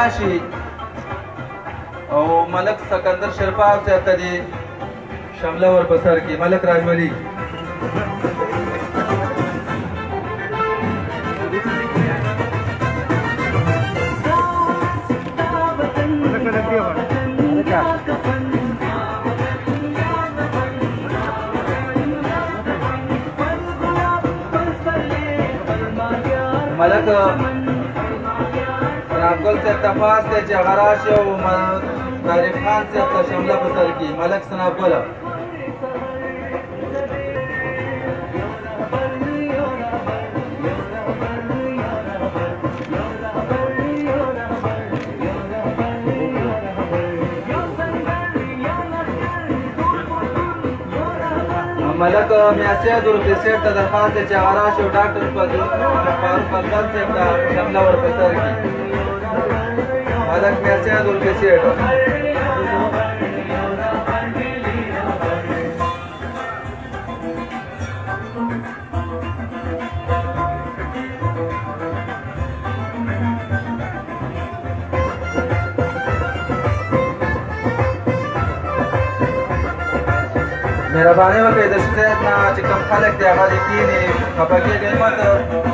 راشي او ملک سکندر شرپاو صاحب ته دې شمله ور په سر کې ملک راجولي ملک سنابګل صاحب ته پاس دی چې هغه راشي او طارق خان صاحب ته شمله په سر کړي ملک سنابګله ملک میاسي روپۍ سیټ ته درخواست دی چې هغه راشي او ډاکټر فاروق افضل صاحب ته شمله ور په سر کړي ملک میاسي روپۍ سیټ مهرباني وکړئ د شکایت نه چې کوم خلک دی هغه دې کښېني خفه کېږئ مه